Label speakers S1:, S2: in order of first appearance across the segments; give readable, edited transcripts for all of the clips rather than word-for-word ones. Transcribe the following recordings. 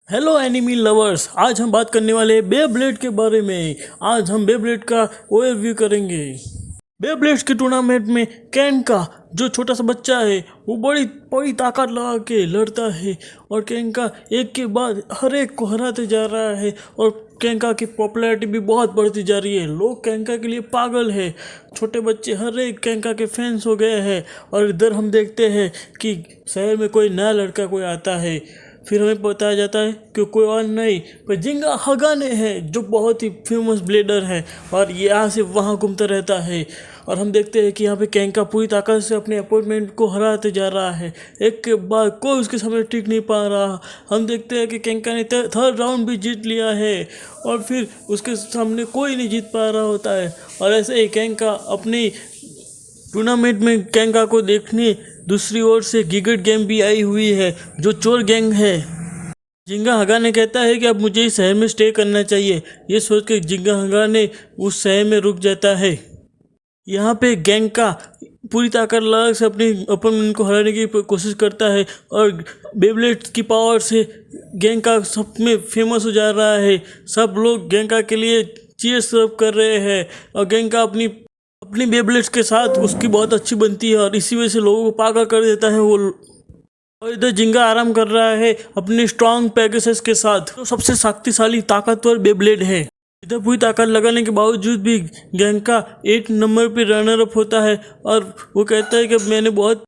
S1: Hello enemy lovers, आज हम बात करने वाले हैं बेब्लेड के बारे में। आज हम बेब्लेड का ओवरव्यू करेंगे। बेब्लेड के टूर्नामेंट में कैन का जो छोटा सा बच्चा है वो बड़ी बड़ी ताकत लगा के लड़ता है और कैन का एक के बाद हर एक को हराते जा रहा है और कैंका की पॉपुलैरिटी भी बहुत बढ़ती जा रही है। लोग कैंका के लिए पागल है, छोटे बच्चे हर एक कैंका के फैंस हो गए हैं। और इधर हम देखते हैं कि शहर में कोई नया लड़का कोई आता है, फिर हमें बताया जाता है कि कोई और नहीं पर जिंगा हगाने है जो बहुत ही फेमस ब्लेडर है और यहाँ से वहाँ घूमता रहता है। और हम देखते हैं कि यहाँ पे कैंका पूरी ताकत से अपने अपोनेंट को हराते जा रहा है, एक के बाद कोई उसके सामने टिक नहीं पा रहा। हम देखते हैं कि कैंका ने थर्ड राउंड भी जीत लिया है और फिर उसके सामने कोई नहीं जीत पा रहा होता है। और ऐसे ही कैंका अपनी टूर्नामेंट में कैंका को देखने दूसरी ओर से गिगट गैंग भी आई हुई है जो चोर गैंग है। जिंगा हगाने कहता है कि अब मुझे इस शहर में स्टे करना चाहिए। ये सोच के जिंगा हगाने उस शहर में रुक जाता है। यहाँ पे गैंग का पूरी ताकत लगा से अपने अपोनेंट को हराने की कोशिश करता है और बेब्लेड की पावर से गैंग का सब में फेमस हो जा रहा है। सब लोग गैंग के लिए चीयर सर्व कर रहे हैं और गैंग का अपनी बेब्लेड्स के साथ उसकी बहुत अच्छी बनती है और इसी वजह से लोगों को पागल कर देता है वो। और इधर जिंगा आराम कर रहा है अपने स्ट्रॉन्ग पैगसस के साथ, जो सबसे शक्तिशाली ताकतवर बेब्लेड है। इधर पूरी ताकत लगाने के बावजूद भी गैंका 8 नंबर पे रनर अप होता है और वो कहता है कि मैंने बहुत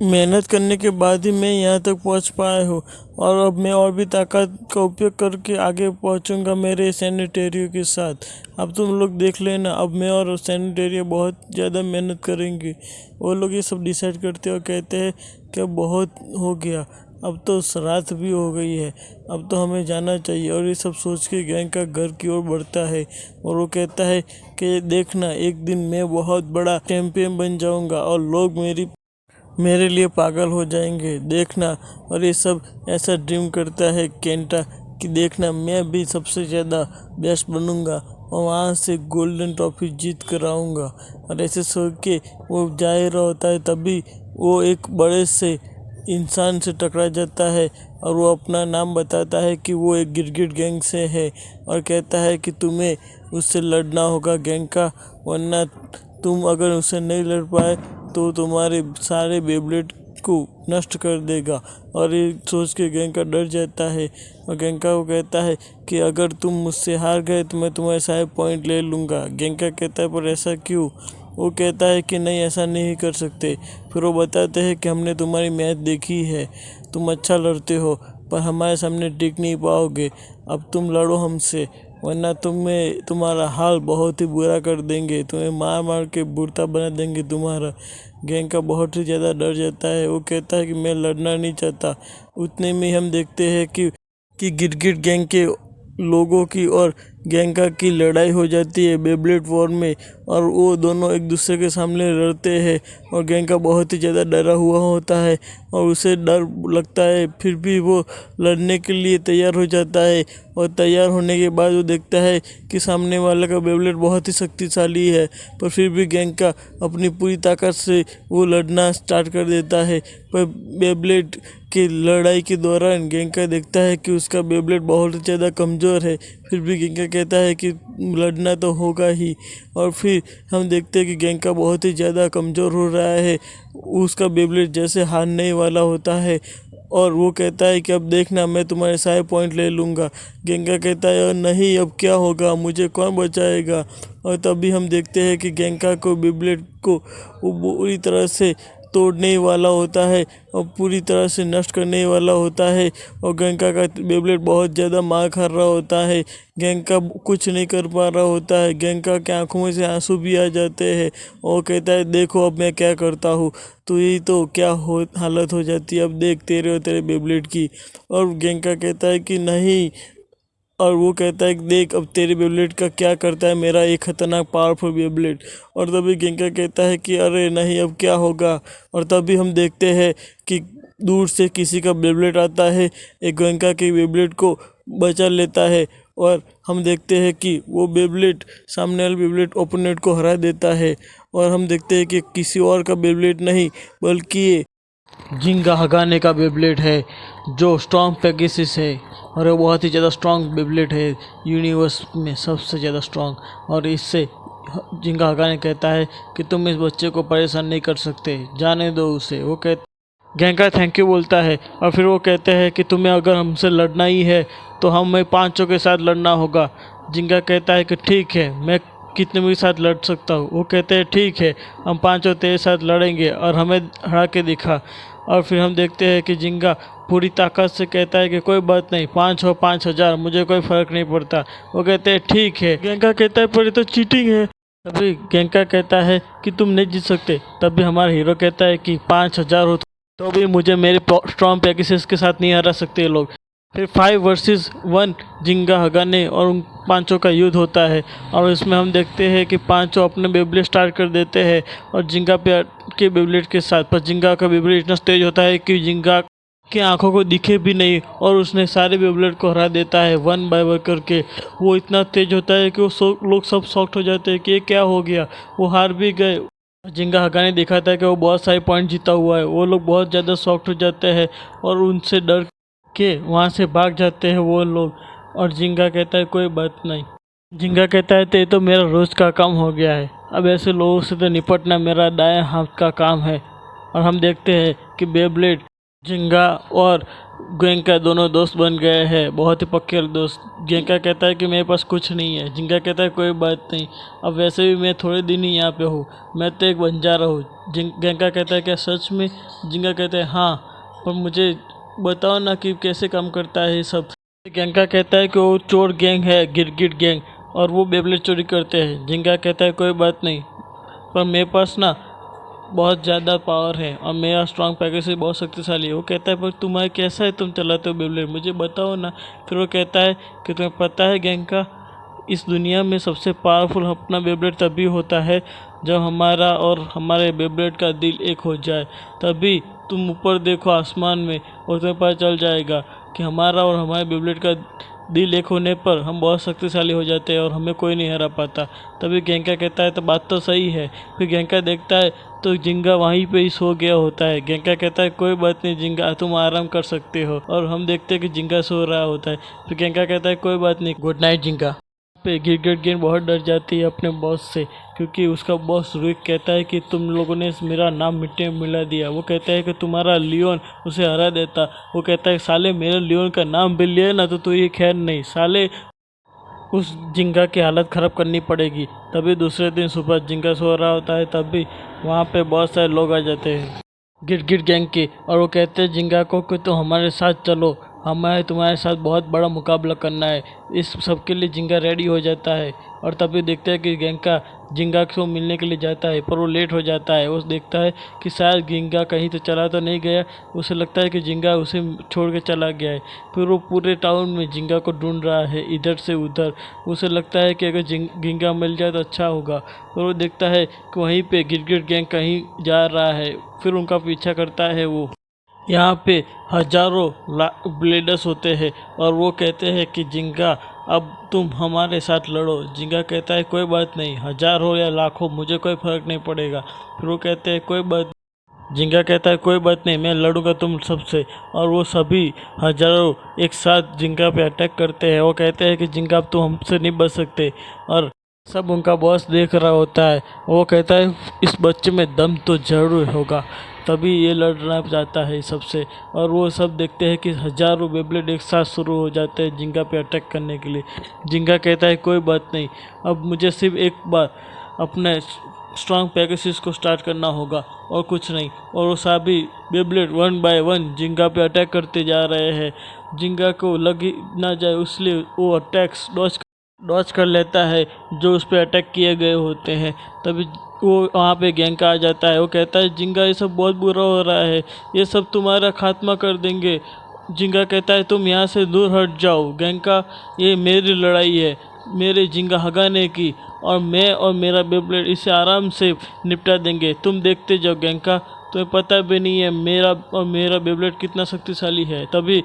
S1: मेहनत करने के बाद ही मैं यहाँ तक पहुँच पाया हूँ और अब मैं और भी ताकत का उपयोग करके आगे पहुँचूँगा मेरे सैनिटरियो के साथ। अब तुम लोग देख लेना, अब मैं और सैनिटरियो बहुत ज़्यादा मेहनत करेंगे। वो लोग ये सब डिसाइड करते और कहते हैं कि बहुत हो गया, अब तो रात भी हो गई है, अब तो हमें जाना चाहिए। और ये सब सोच के गैंग का घर की ओर बढ़ता है और वो कहता है कि देखना, एक दिन मैं बहुत बड़ा चैंपियन बन जाऊँगा और लोग मेरे लिए पागल हो जाएंगे, देखना। और ये सब ऐसा ड्रीम करता है केंटा कि देखना मैं भी सबसे ज़्यादा बेस्ट बनूंगा और वहाँ से गोल्डन ट्रॉफी जीत कर आऊँगा। और ऐसे सोच के वो जा ही रहा होता है, तभी वो एक बड़े से इंसान से टकरा जाता है और वो अपना नाम बताता है कि वो एक गिरगिट गैंग से है और कहता है कि तुम्हें उससे लड़ना होगा गैंग का, वरना तुम अगर उससे नहीं लड़ पाए तो तुम्हारे सारे बेब्लेड को नष्ट कर देगा। और ये सोच के गैंका डर जाता है और गैंका को कहता है कि अगर तुम मुझसे हार गए तो मैं तुम्हारे सारे पॉइंट ले लूँगा। गैंका कहता है पर ऐसा क्यों? वो कहता है कि नहीं, ऐसा नहीं कर सकते। फिर वो बताते हैं कि हमने तुम्हारी मैच देखी है, तुम अच्छा लड़ते हो पर हमारे सामने टिक नहीं पाओगे। अब तुम लड़ो हमसे, वरना तुम्हारा हाल बहुत ही बुरा कर देंगे, तुम्हें मार मार के बुरता बना देंगे तुम्हारा। गैंका बहुत ही ज़्यादा डर जाता है। वो कहता है कि मैं लड़ना नहीं चाहता। उतने में हम देखते हैं कि गिरगिट गैंग के लोगों की और गैंका की लड़ाई हो जाती है बेब्लेड वॉर में और वो दोनों एक दूसरे के सामने लड़ते हैं और गैंका बहुत ही ज़्यादा डरा हुआ होता है और उसे डर लगता है, फिर भी वो लड़ने के लिए तैयार हो जाता है। और तैयार होने के बाद वो देखता है कि सामने वाला का बेब्लेड बहुत ही शक्तिशाली है, पर फिर भी गैंका अपनी पूरी ताकत से वो लड़ना स्टार्ट कर देता है। पर बेब्लेड की लड़ाई के दौरान गैंका देखता है कि उसका बेब्लेड बहुत ज़्यादा कमज़ोर है, फिर भी गैंका कहता है कि लड़ना तो होगा ही। और फिर हम देखते हैं कि गैंका बहुत ही ज़्यादा कमज़ोर हो रहा है, उसका बेब्लेड जैसे हारने ही वाला होता है और वो कहता है कि अब देखना, मैं तुम्हारे सारे पॉइंट ले लूँगा। गैंका कहता है और नहीं, अब क्या होगा, मुझे कौन बचाएगा? और तभी हम देखते हैं कि गैंका को बेब्लेड को वो पूरी तरह से तोड़ने ही वाला होता है और पूरी तरह से नष्ट करने ही वाला होता है और गैंका का बेब्लेड बहुत ज़्यादा मार खा रहा होता है। गैंका कुछ नहीं कर पा रहा होता है, गैंका के आंखों में से आंसू भी आ जाते हैं और कहता है देखो अब मैं क्या करता हूँ, तो यही तो क्या हालत हो जाती है, अब देख तेरे और तेरे बेब्लेड की। और गैंका कहता है कि नहीं, और वो कहता है कि देख अब तेरे बेब्लेड का क्या करता है मेरा एक खतरनाक पावरफुल बेब्लेड। और तभी गैंका कहता है कि अरे नहीं, अब क्या होगा। और तभी हम देखते हैं कि दूर से किसी का बेब्लेड आता है, एक गैंका के बेब्लेड को बचा लेता है और हम देखते हैं कि वो बेब्लेड सामने वाले बेब्लेड ओपोनेंट को हरा देता है। और हम देखते हैं कि किसी और का बेब्लेड नहीं बल्कि जिंगा हगाने का बेब्लेड है जो स्ट्रॉन्ग पेगासस है और वो बहुत ही ज़्यादा स्ट्रॉन्ग बेब्लेड है, यूनिवर्स में सबसे ज़्यादा स्ट्रॉन्ग। और इससे जिंगा हगाने कहता है कि तुम इस बच्चे को परेशान नहीं कर सकते, जाने दो उसे। वो कहते गेंका थैंक यू बोलता है और फिर वो कहते हैं कि तुम्हें अगर हमसे लड़ना ही है तो हमें पांचों के साथ लड़ना होगा। जिंगा कहता है कि ठीक है, मैं कितने भी साथ लड़ सकता हूँ। वो कहते हैं ठीक है, हम पांचों तेरे साथ लड़ेंगे और हमें हरा के दिखा। और फिर हम देखते हैं कि जिंगा पूरी ताकत से कहता है कि कोई बात नहीं, 5 हो 5,000, मुझे कोई फ़र्क नहीं पड़ता। वो कहते हैं ठीक है। गेंका कहता है पर ये तो चीटिंग है। तभी गेंका कहता है कि तुम नहीं जीत सकते। तभी हमारा हीरो कहता है कि 5,000 हो तो भी मुझे मेरे स्ट्रॉन्ग पेगासस के साथ नहीं हरा सकते ये लोग। फिर 5 वर्सेस 1 जिंगा हगाने और उन पांचों का युद्ध होता है और इसमें हम देखते हैं कि पांचों अपने बेब्लेड स्टार्ट कर देते हैं और जिंगा पे के बेब्लेड के साथ। पर जिंगा का बेब्लेड इतना तेज होता है कि जिंगा की आंखों को दिखे भी नहीं और उसने सारे बेब्लेड को हरा देता है 1 बाय 1 करके। वो इतना तेज होता है कि वो लोग सब शॉक्ड हो जाते हैं कि ये क्या हो गया, वो हार भी गए। जिंगा हगाने दिखाता है कि वो बहुत सारे पॉइंट जीता हुआ है। वो लोग बहुत ज़्यादा शॉक्ड हो जाते हैं और उनसे डर के वहाँ से भाग जाते हैं वो लोग। और जिंगा कहता है कोई बात नहीं। जिंगा कहता है तो ये तो मेरा रोज़ का काम हो गया है, अब ऐसे लोगों से तो निपटना मेरा दाएं हाथ का काम है। और हम देखते हैं कि बेब्लेड जिंगा और गेंका दोनों दोस्त बन गए हैं, बहुत ही पक्के दोस्त। गेंका कहता है कि मेरे पास कुछ नहीं है। जिंगा कहता है कोई बात नहीं, अब वैसे भी मैं थोड़े दिन ही यहाँ पे हूँ, मैं तो एक बंजारा हूँ। गेंका कहता है क्या सच में? जिंगा कहता है हाँ, पर मुझे बताओ ना कि कैसे काम करता है ये सब। गेंका कहता है कि वो चोर गैंग है, गिरगिट गैंग, और वो बेब्लेड चोरी करते हैं। जिंगा कहता है कोई बात नहीं, पर मेरे पास ना बहुत ज़्यादा पावर है और मेरा स्ट्रॉन्ग पेगासस बहुत शक्तिशाली है। वो कहता है पर तुम्हारा कैसा है, तुम चलाते हो बेब्लेड, मुझे बताओ ना। फिर वो कहता है कि तुम्हें पता है गेंका, इस दुनिया में सबसे पावरफुल अपना बेब्लेड तभी होता है जब हमारा और हमारे बेब्लेड का दिल एक हो जाए। तभी तुम ऊपर देखो आसमान में और तुम्हें पता चल जाएगा कि हमारा और हमारे बेब्लेड का दिल एक होने पर हम बहुत शक्तिशाली हो जाते हैं और हमें कोई नहीं हरा पाता। तभी गेंका कहता है तो बात तो सही है। फिर गेंका देखता है तो जिंगा वहीं पे ही सो गया होता है। गेंका कहता है कोई बात नहीं जिंगा, तुम आराम कर सकते हो। और हम देखते हैं कि जिंगा सो रहा होता है। फिर गेंका कहता है कोई बात नहीं, गुड नाइट जिंगा। पे गिरगिट गेंद बहुत डर जाती है अपने बॉस से, क्योंकि उसका बॉस रुइक कहता है कि तुम लोगों ने मेरा नाम मिट्टी में मिला दिया। वो कहता है कि तुम्हारा लियोन उसे हरा देता। वो कहता है साले मेरे लियोन का नाम भी लिया ना तो तू ये खैर नहीं, साले उस जिंगा की हालत ख़राब करनी पड़ेगी। तभी दूसरे दिन सुबह जिंगा सो रहा होता है, तभी वहाँ पे बहुत सारे लोग आ जाते हैं गिरगिट गैंग के, और वो कहते हैं जिंगा को कि तुम हमारे साथ चलो, हमें तुम्हारे साथ बहुत बड़ा मुकाबला करना है। इस सब के लिए जिंगा रेडी हो जाता है और तभी देखते हैं कि गेंका जिंगा को मिलने के लिए जाता है, पर वो लेट हो जाता है। वो देखता है कि शायद जिंगा कहीं तो चला तो नहीं गया। उसे लगता है कि जिंगा उसे छोड़ के चला गया है। फिर वो पूरे टाउन में जिंगा को ढूंढ रहा है, इधर से उधर। उसे लगता है कि अगर जिंगा मिल जाए तो अच्छा होगा। फिर वो देखता है कि वहीं पे गिरगिट गैंग कहीं जा रहा है। फिर उनका पीछा करता है वो। यहाँ पे हजारों ब्लेडर्स होते हैं और वो कहते हैं कि जिंगा अब तुम हमारे साथ लड़ो। जिंगा कहता है कोई बात नहीं, 1000 हो या लाखों मुझे कोई फ़र्क नहीं पड़ेगा। फिर वो कहते हैं कोई बात। जिंगा कहता है कोई बात नहीं, मैं लड़ूंगा तुम सबसे। और वो सभी हजारों एक साथ जिंगा पे अटैक करते हैं। वो कहते हैं कि जिंगा अब तुम हमसे नहीं बच सकते। और सब उनका बॉस देख रहा होता है। वो कहता है इस बच्चे में दम तो जरूर होगा, तभी ये लड़ना चाहता है सबसे। और वो सब देखते हैं कि हजारों बेब्लेड एक साथ शुरू हो जाते हैं जिंगा पे अटैक करने के लिए। जिंगा कहता है कोई बात नहीं, अब मुझे सिर्फ एक बार अपने स्ट्रॉन्ग पेगासस को स्टार्ट करना होगा और कुछ नहीं। और वो सभी बेब्लेड 1 बाय 1 जिंगा पे अटैक करते जा रहे हैं। जिंगा को लग ही ना जाए इसलिए वो अटैक्स डॉज कर लेता है जो उस पर अटैक किए गए होते हैं। तभी वो वहाँ पे गेंका आ जाता है। वो कहता है जिंगा ये सब बहुत बुरा हो रहा है, ये सब तुम्हारा खात्मा कर देंगे। जिंगा कहता है तुम यहाँ से दूर हट जाओ गेंका, ये मेरी लड़ाई है, मेरे जिंगा हगाने की, और मैं और मेरा बेब्लेड इसे आराम से निपटा देंगे। तुम देखते जाओ गेंका, तुम्हें पता भी नहीं है मेरा बेब्लेड कितना शक्तिशाली है। तभी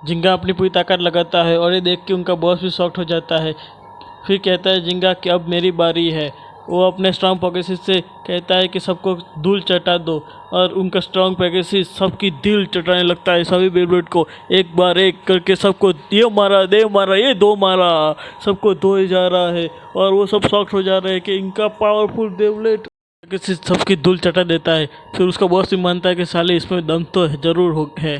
S1: जिंगा अपनी पूरी ताकत लगाता है और ये देख के उनका बॉस भी शॉक्ट हो जाता है। फिर कहता है जिंगा कि अब मेरी बारी है। वो अपने स्ट्रॉन्ग पैकेसिस से कहता है कि सबको धूल चटा दो, और उनका स्ट्रॉन्ग पैकेसिस सबकी दिल चटाने लगता है। सभी बेब्लेड को एक बार एक करके सबको ये मारा, दे मारा, ये दो मारा, सबको धोए जा रहा है। और वो सब शॉक्ड हो जा रहे हैं कि इनका पावरफुल बेब्लेड किसी सबकी धूल चटा देता है। फिर उसका बॉस भी मानता है कि साले इसमें दम तो ज़रूर हो है।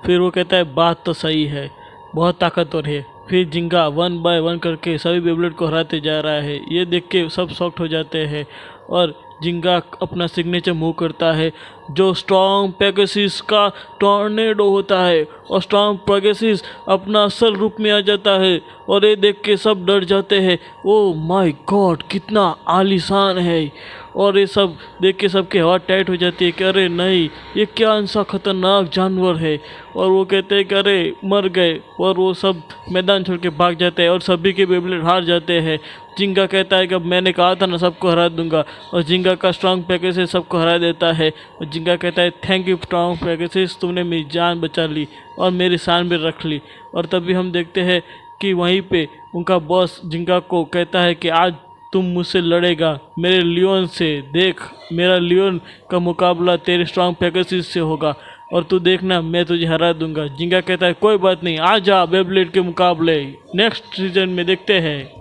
S1: फिर वो कहता है बात तो सही है, बहुत ताकतवर है। फिर जिंगा 1 बाय 1 करके सभी बेब्लेड को हराते जा रहा है। ये देख के सब शॉक्ड हो जाते हैं और जिंगा अपना सिग्नेचर मूव करता है जो स्ट्रॉन्ग पेगासस का टॉर्नेडो होता है, और स्ट्रॉन्ग पेगासस अपना असल रूप में आ जाता है। और ये देख के सब डर जाते हैं, ओ माय गॉड कितना आलीशान है। और ये सब देख के सबकी हवा टाइट हो जाती है कि अरे नहीं, ये क्या ऐसा खतरनाक जानवर है। और वो कहते हैं कि अरे मर गए, और वो सब मैदान छोड़ के भाग जाते हैं और सभी के बेब्लेड हार जाते हैं। जिंगा कहता है कि अब मैंने कहा था ना सबको हरा दूंगा, और जिंगा का स्ट्रॉन्ग पैकेजेस सबको हरा देता है। और जिंगा कहता है थैंक यू स्ट्रॉन्ग पैकेजेस, तुमने मेरी जान बचा ली और मेरी शान भी रख ली। और तभी हम देखते हैं कि वहीं पे उनका बॉस जिंगा को कहता है कि आज तुम मुझसे लड़ेगा मेरे लियोन से, देख मेरा लियोन का मुकाबला तेरे स्ट्रॉन्ग पैकेजेस से होगा, और तू देखना मैं तुझे हरा दूंगा। जिंगा कहता है कोई बात नहीं, आ जा बेब्लेड के मुकाबले। नेक्स्ट सीजन में देखते हैं।